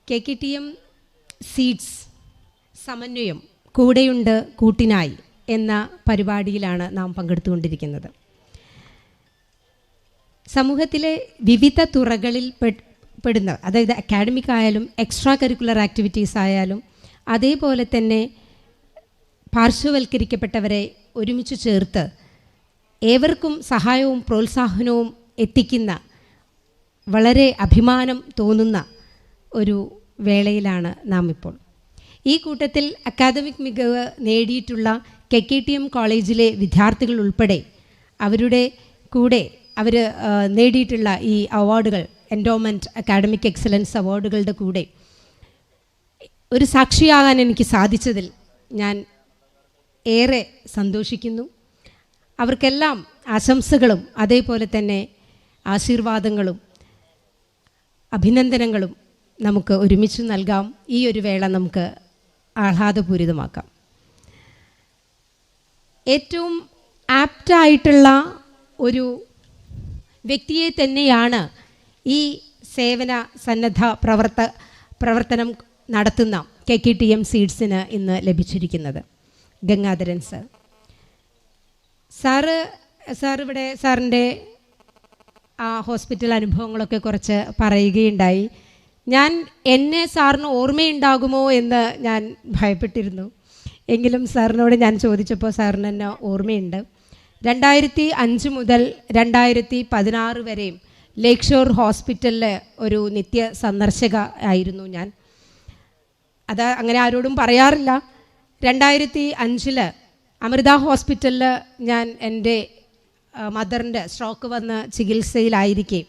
KKTM seeds സമന്വയം കൂടെയുണ്ട് കൂട്ടിനായി എന്ന പരിപാടിയിലാണ് നാം പങ്കെടുത്തുകൊണ്ടിരിക്കുന്നത്. സമൂഹത്തിലെ വിവിധ തുറകളിൽ പെടുന്ന, അതായത് അക്കാഡമിക് ആയാലും എക്സ്ട്രാ കരിക്കുലർ ആക്ടിവിറ്റീസ് ആയാലും അതേപോലെ തന്നെ പാർശ്വവൽക്കരിക്കപ്പെട്ടവരെ ഒരുമിച്ച് ചേർത്ത് ഏവർക്കും സഹായവും പ്രോത്സാഹനവും എത്തിക്കുന്ന വളരെ അഭിമാനം തോന്നുന്ന ഒരു വേളയിലാണ് നാം ഇപ്പോൾ. ഈ കൂട്ടത്തിൽ അക്കാദമിക് മികവ് നേടിയിട്ടുള്ള KKTM കോളേജിലെ വിദ്യാർത്ഥികൾ ഉൾപ്പെടെ അവരുടെ കൂടെ അവർ നേടിയിട്ടുള്ള ഈ അവാർഡുകൾ, എൻഡോമെൻറ്റ് അക്കാഡമിക് എക്സലൻസ് അവാർഡുകളുടെ കൂടെ ഒരു സാക്ഷിയാകാൻ എനിക്ക് സാധിച്ചതിൽ ഞാൻ ഏറെ സന്തോഷിക്കുന്നു. അവർക്കെല്ലാം ആശംസകളും അതേപോലെ തന്നെ ആശീർവാദങ്ങളും അഭിനന്ദനങ്ങളും നമുക്ക് ഒരുമിച്ച് നൽകാം. ഈ ഒരു വേള നമുക്ക് ആഹ്ലാദപൂരിതമാക്കാം. ഏറ്റവും ആപ്റ്റായിട്ടുള്ള ഒരു വ്യക്തിയെ തന്നെയാണ് ഈ സേവന സന്നദ്ധ പ്രവർത്തനം നടത്തുന്ന KKTM സീഡ്സിന് ഇന്ന് ലഭിച്ചിരിക്കുന്നത്. ഗംഗാധരൻ സാർ ഇവിടെ സാറിൻ്റെ ആ ഹോസ്പിറ്റൽ അനുഭവങ്ങളൊക്കെ കുറച്ച് പറയുകയുണ്ടായി. എന്നെ സാറിന് ഓർമ്മയുണ്ടാകുമോ എന്ന് ഞാൻ ഭയപ്പെട്ടിരുന്നു. എങ്കിലും സാറിനോട് ഞാൻ ചോദിച്ചപ്പോൾ സാറിന് എന്നെ ഓർമ്മയുണ്ട്. 2005 മുതൽ 2016 വരെയും ലേക്ക് ഷോർ ഹോസ്പിറ്റലിലെ ഒരു നിത്യ സന്ദർശക ആയിരുന്നു ഞാൻ. അത് അങ്ങനെ ആരോടും പറയാറില്ല. 2005 അമൃത ഹോസ്പിറ്റലിൽ ഞാൻ എൻ്റെ മദറിൻ്റെ സ്ട്രോക്ക് വന്ന് ചികിത്സയിലായിരിക്കെ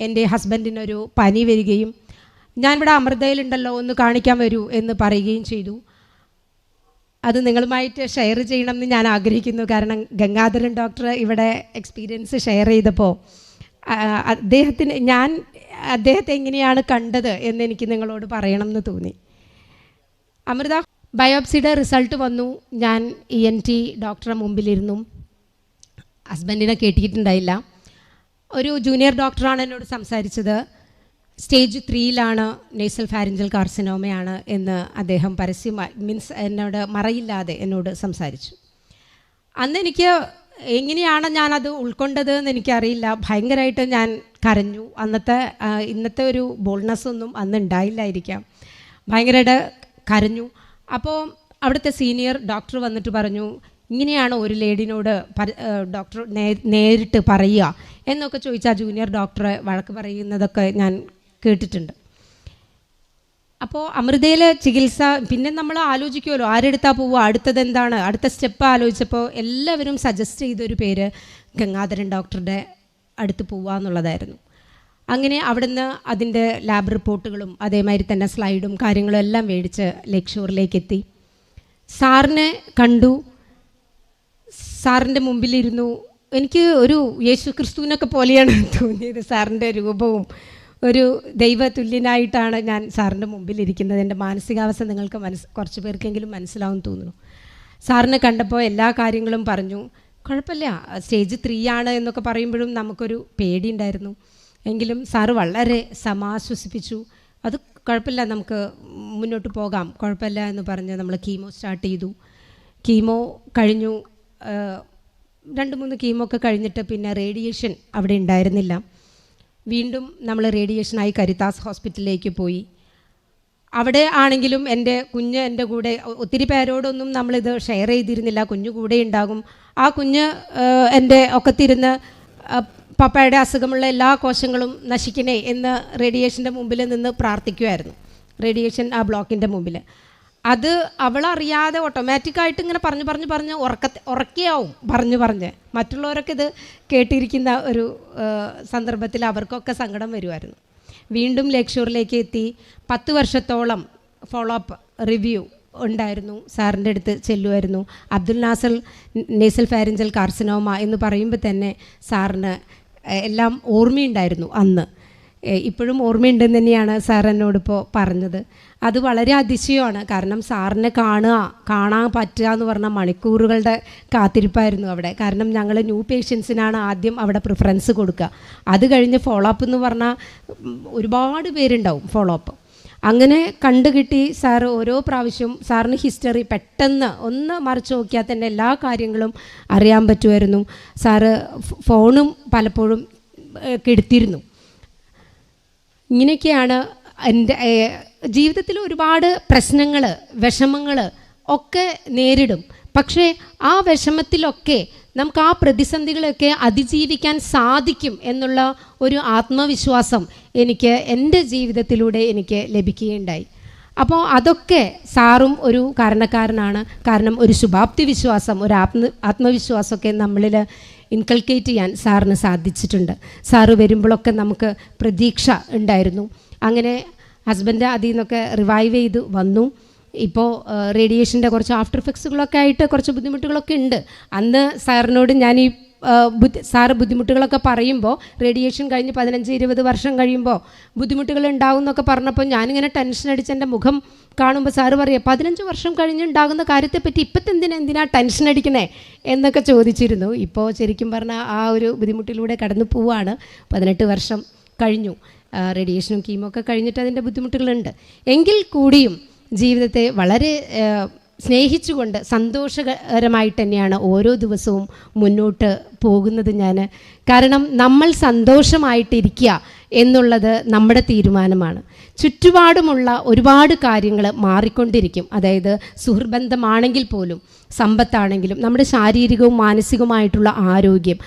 എൻ്റെ ഹസ്ബൻഡിനൊരു പനി വരികയും ഞാനിവിടെ അമൃതയിലുണ്ടല്ലോ ഒന്ന് കാണിക്കാൻ വരൂ എന്ന് പറയുകയും ചെയ്തു. അത് നിങ്ങളുമായിട്ട് ഷെയർ ചെയ്യണമെന്ന് ഞാൻ ആഗ്രഹിക്കുന്നു. കാരണം ഗംഗാധരൻ ഡോക്ടർ ഇവിടെ എക്സ്പീരിയൻസ് ഷെയർ ചെയ്തപ്പോൾ അദ്ദേഹത്തെ എങ്ങനെയാണ് കണ്ടത് എന്നെനിക്ക് നിങ്ങളോട് പറയണം എന്ന് തോന്നി. അമൃത ബയോപ്സിയുടെ റിസൾട്ട് വന്നു. ഞാൻ ENT ഡോക്ടറെ മുമ്പിലിരുന്നു. ഹസ്ബൻഡിനെ കേട്ടിട്ടുണ്ടായില്ല. ഒരു ജൂനിയർ ഡോക്ടറാണ് എന്നോട് സംസാരിച്ചത്. സ്റ്റേജ് 3 നേസൽ ഫാരിഞ്ചൽ കാർസിനോമയാണ് എന്ന് അദ്ദേഹം പരസ്യമായി എന്നോട് മറയില്ലാതെ എന്നോട് സംസാരിച്ചു. അന്ന് എനിക്ക് എങ്ങനെയാണ് ഞാനത് ഉൾക്കൊണ്ടത് എന്ന് എനിക്കറിയില്ല. ഭയങ്കരമായിട്ട് ഞാൻ കരഞ്ഞു. ഇന്നത്തെ ഒരു ബോൾഡ്നെസ്സൊന്നും അന്ന് ഉണ്ടായില്ലായിരിക്കാം. ഭയങ്കരമായിട്ട് കരഞ്ഞു. അപ്പോൾ അവിടുത്തെ സീനിയർ ഡോക്ടർ വന്നിട്ട് പറഞ്ഞു, ഇങ്ങനെയാണ് ഒരു ലേഡിനോട് ഡോക്ടർ നേരിട്ട് പറയുക എന്നൊക്കെ ചോദിച്ചാൽ ജൂനിയർ ഡോക്ടറെ വഴക്ക് പറയുന്നതൊക്കെ ഞാൻ കേട്ടിട്ടുണ്ട്. അപ്പോൾ അമൃതയിലെ ചികിത്സ പിന്നെ നമ്മൾ ആലോചിക്കുമല്ലോ, ആരെടുത്താൽ പോവുക, അടുത്തത് എന്താണ്, അടുത്ത സ്റ്റെപ്പ് ആലോചിച്ചപ്പോൾ എല്ലാവരും സജസ്റ്റ് ചെയ്തൊരു പേര് ഗംഗാധരൻ ഡോക്ടറുടെ അടുത്ത് പോവുക എന്നുള്ളതായിരുന്നു. അങ്ങനെ അവിടുന്ന് അതിൻ്റെ ലാബ് റിപ്പോർട്ടുകളും അതേമാതിരി തന്നെ സ്ലൈഡും കാര്യങ്ങളും എല്ലാം മേടിച്ച് ലേക്ക് ഷോറിലേക്ക് എത്തി. സാറിനെ കണ്ടു. സാറിൻ്റെ മുമ്പിലിരുന്നു. എനിക്ക് ഒരു യേശു ക്രിസ്തുവിനൊക്കെ പോലെയാണ് തോന്നിയത്. സാറിൻ്റെ രൂപവും ഒരു ദൈവതുല്യനായിട്ടാണ് ഞാൻ സാറിൻ്റെ മുമ്പിലിരിക്കുന്നത്. എൻ്റെ മാനസികാവസ്ഥ നിങ്ങൾക്ക് കുറച്ച് പേർക്കെങ്കിലും മനസ്സിലാവും തോന്നുന്നു. സാറിനെ കണ്ടപ്പോൾ എല്ലാ കാര്യങ്ങളും പറഞ്ഞു. കുഴപ്പമില്ല, സ്റ്റേജ് 3 എന്നൊക്കെ പറയുമ്പോഴും നമുക്കൊരു പേടിയുണ്ടായിരുന്നു. എങ്കിലും സാറ് വളരെ സമാശ്വസിപ്പിച്ചു. അത് കുഴപ്പമില്ല, നമുക്ക് മുന്നോട്ട് പോകാം, കുഴപ്പമില്ല എന്ന് പറഞ്ഞ് നമ്മൾ കീമോ സ്റ്റാർട്ട് ചെയ്തു. കീമോ കഴിഞ്ഞു. 2-3 കീമോ ഒക്കെ കഴിഞ്ഞിട്ട് പിന്നെ റേഡിയേഷൻ അവിടെ ഉണ്ടായിരുന്നില്ല. വീണ്ടും നമ്മൾ റേഡിയേഷനായി കരിത്താസ് ഹോസ്പിറ്റലിലേക്ക് പോയി. അവിടെ ആണെങ്കിലും എൻ്റെ കുഞ്ഞ് എൻ്റെ കൂടെ, ഒത്തിരി പേരോടൊന്നും നമ്മളിത് ഷെയർ ചെയ്തിരുന്നില്ല. കുഞ്ഞു കൂടെ ഉണ്ടാകും. ആ കുഞ്ഞ് എൻ്റെ ഒക്കത്തിരുന്ന് പപ്പയുടെ അസുഖമുള്ള എല്ലാ കോശങ്ങളും നശിക്കണേ എന്ന് റേഡിയേഷൻ്റെ മുമ്പിൽ നിന്ന് പ്രാർത്ഥിക്കുമായിരുന്നു. റേഡിയേഷൻ ആ ബ്ലോക്കിൻ്റെ മുമ്പിൽ. അത് അവളറിയാതെ ഓട്ടോമാറ്റിക്കായിട്ട് ഇങ്ങനെ പറഞ്ഞ് ഉറക്കിയാവും പറഞ്ഞ് മറ്റുള്ളവരൊക്കെ ഇത് കേട്ടിരിക്കുന്ന ഒരു സന്ദർഭത്തിൽ അവർക്കൊക്കെ സങ്കടം വരുമായിരുന്നു. വീണ്ടും ലേക്ക് ഷോറിലേക്ക് എത്തി. 10 വർഷത്തോളം ഫോളോ അപ്പ് റിവ്യൂ ഉണ്ടായിരുന്നു. സാറിൻ്റെ അടുത്ത് ചെല്ലുമായിരുന്നു. Abdul Nasser nasal pharyngeal carcinoma എന്ന് പറയുമ്പോൾ തന്നെ സാറിന് എല്ലാം ഓർമ്മയുണ്ടായിരുന്നു അന്ന്. ഇപ്പോഴും ഓർമ്മയുണ്ടെന്ന് തന്നെയാണ് സാർ എന്നോടിപ്പോൾ പറഞ്ഞത്. അത് വളരെ അതിശയമാണ്. കാരണം സാറിനെ കാണാൻ പറ്റുക എന്ന് പറഞ്ഞാൽ മണിക്കൂറുകളുടെ കാത്തിരിപ്പായിരുന്നു അവിടെ. കാരണം ഞങ്ങൾ ന്യൂ പേഷ്യൻസിനാണ് ആദ്യം അവിടെ പ്രിഫറൻസ് കൊടുക്കുക. അത് കഴിഞ്ഞ് ഫോളോ അപ്പ് എന്ന് പറഞ്ഞാൽ ഒരുപാട് പേരുണ്ടാവും ഫോളോ അപ്പ്. അങ്ങനെ കണ്ടുകിട്ടി സാറ് ഓരോ പ്രാവശ്യവും സാറിന് ഹിസ്റ്ററി പെട്ടെന്ന് ഒന്ന് മറിച്ച് നോക്കിയാൽ തന്നെ എല്ലാ കാര്യങ്ങളും അറിയാൻ പറ്റുമായിരുന്നു. സാറ് ഫോണും പലപ്പോഴും കെടുത്തിരുന്നു. ഇങ്ങനെയൊക്കെയാണ് എൻ്റെ ജീവിതത്തിൽ ഒരുപാട് പ്രശ്നങ്ങൾ, വിഷമങ്ങൾ ഒക്കെ നേരിടും. പക്ഷേ ആ വിഷമത്തിലൊക്കെ നമുക്ക് ആ പ്രതിസന്ധികളൊക്കെ അതിജീവിക്കാൻ സാധിക്കും എന്നുള്ള ഒരു ആത്മവിശ്വാസം എനിക്ക് എൻ്റെ ജീവിതത്തിലൂടെ എനിക്ക് ലഭിക്കുകയുണ്ടായി. അപ്പോൾ അതൊക്കെ സാറും ഒരു കാരണക്കാരനാണ്. കാരണം ഒരു ശുഭാപ്തി വിശ്വാസം, ഒരു ആത്മവിശ്വാസമൊക്കെ നമ്മളിൽ ഇൻകൾക്കേറ്റ് ചെയ്യാൻ സാറിന് സാധിച്ചിട്ടുണ്ട്. സാറ് വരുമ്പോഴൊക്കെ നമുക്ക് പ്രതീക്ഷ ഉണ്ടായിരുന്നു. അങ്ങനെ ഹസ്ബൻഡ് അതിൽ നിന്നൊക്കെ റിവൈവ് ചെയ്ത് വന്നു. ഇപ്പോൾ റേഡിയേഷൻ്റെ കുറച്ച് ആഫ്റ്റർ എഫക്ട്സുകളൊക്കെ ആയിട്ട് കുറച്ച് ബുദ്ധിമുട്ടുകളൊക്കെ ഉണ്ട്. അന്ന് സാറിനോട് ഞാൻ ഈ സാറ് ബുദ്ധിമുട്ടുകളൊക്കെ പറയുമ്പോൾ റേഡിയേഷൻ കഴിഞ്ഞ് 15-20 വർഷം കഴിയുമ്പോൾ ബുദ്ധിമുട്ടുകൾ ഉണ്ടാവും എന്നൊക്കെ പറഞ്ഞപ്പോൾ ഞാനിങ്ങനെ ടെൻഷൻ അടിച്ച് എൻ്റെ മുഖം കാണുമ്പോൾ സാറ് പറയുക 15 വർഷം കഴിഞ്ഞുണ്ടാകുന്ന കാര്യത്തെപ്പറ്റി ഇപ്പോഴത്തെ എന്തിനാ ടെൻഷൻ അടിക്കണേ എന്നൊക്കെ ചോദിച്ചിരുന്നു. ഇപ്പോൾ ശരിക്കും പറഞ്ഞാൽ ആ ഒരു ബുദ്ധിമുട്ടിലൂടെ കടന്നു പോവുകയാണ്. 18 വർഷം കഴിഞ്ഞു. റേഡിയേഷനും കീമോ ഒക്കെ കഴിഞ്ഞിട്ട് അതിൻ്റെ ബുദ്ധിമുട്ടുകളുണ്ട്. എങ്കിൽ കൂടിയും ജീവിതത്തെ വളരെ സ്നേഹിച്ചുകൊണ്ട് സന്തോഷകരമായിട്ട് തന്നെയാണ് ഓരോ ദിവസവും മുന്നോട്ട് പോകുന്നത് ഞാൻ. കാരണം നമ്മൾ സന്തോഷമായിട്ടിരിക്കുക എന്നുള്ളത് നമ്മുടെ തീരുമാനമാണ്. ചുറ്റുപാടുമുള്ള ഒരുപാട് കാര്യങ്ങൾ മാറിക്കൊണ്ടിരിക്കും. അതായത് സുഹൃബന്ധമാണെങ്കിൽ പോലും, സമ്പത്താണെങ്കിലും, നമ്മുടെ ശാരീരികവും മാനസികവുമായിട്ടുള്ള ആരോഗ്യം,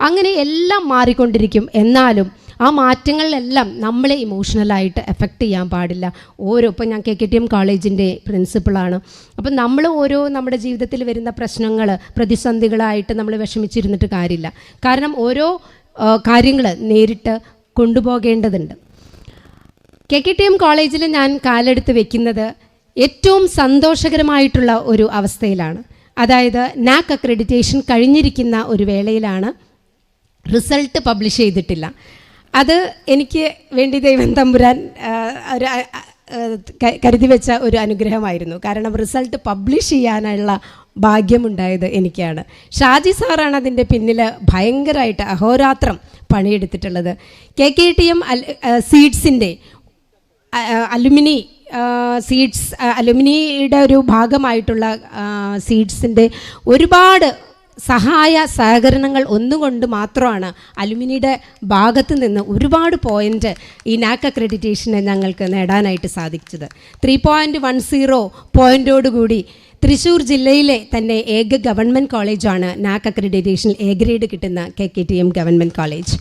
അങ്ങനെ എല്ലാം മാറിക്കൊണ്ടിരിക്കും. എന്നാലും ആ മാറ്റങ്ങളിലെല്ലാം നമ്മളെ ഇമോഷണലായിട്ട് എഫക്റ്റ് ചെയ്യാൻ പാടില്ല. ഇപ്പം ഞാൻ KKTM കോളേജിൻ്റെ പ്രിൻസിപ്പളാണ്. അപ്പം നമ്മൾ നമ്മുടെ ജീവിതത്തിൽ വരുന്ന പ്രശ്നങ്ങൾ, പ്രതിസന്ധികളായിട്ട് നമ്മൾ വിഷമിച്ചിരുന്നിട്ട് കാര്യമില്ല. കാരണം ഓരോ കാര്യങ്ങൾ നേരിട്ട് കൊണ്ടുപോകേണ്ടതുണ്ട്. KKTM കോളേജിൽ ഞാൻ കാലെടുത്ത് വെക്കുന്നത് ഏറ്റവും സന്തോഷകരമായിട്ടുള്ള ഒരു അവസ്ഥയിലാണ്. അതായത് NAAC അക്രഡിറ്റേഷൻ കഴിഞ്ഞിരിക്കുന്ന ഒരു വേളയിലാണ്. റിസൾട്ട് പബ്ലിഷ് ചെയ്തിട്ടില്ല. അത് എനിക്ക് വേണ്ടി ദൈവം തമ്പുരാൻ കരുതി വെച്ച ഒരു അനുഗ്രഹമായിരുന്നു. കാരണം റിസൾട്ട് പബ്ലിഷ് ചെയ്യാനുള്ള ഭാഗ്യമുണ്ടായത് എനിക്കാണ്. ഷാജി സാറാണ് അതിൻ്റെ പിന്നിൽ ഭയങ്കരമായിട്ട് അഹോരാത്രം പണിയെടുത്തിട്ടുള്ളത്. KKTM സീഡ്സിൻ്റെ അലുമിനിയുടെ ഒരു ഭാഗമായിട്ടുള്ള സീഡ്സിൻ്റെ ഒരുപാട് സഹായ സഹകരണങ്ങൾ ഒന്നുകൊണ്ട് മാത്രമാണ് അലുമിനിയുടെ ഭാഗത്ത് നിന്ന് ഒരുപാട് പോയിൻ്റ് ഈ NAAC അക്രഡിറ്റേഷന് ഞങ്ങൾക്ക് നേടാനായിട്ട് സാധിച്ചത്. 3.10 പോയിൻ്റോടുകൂടി തൃശ്ശൂർ ജില്ലയിലെ തന്നെ ഏക ഗവൺമെൻറ് കോളേജാണ് NAAC അക്രഡിറ്റേഷനിൽ A ഗ്രേഡ് കിട്ടുന്ന KKTM ഗവൺമെൻറ് കോളേജ്.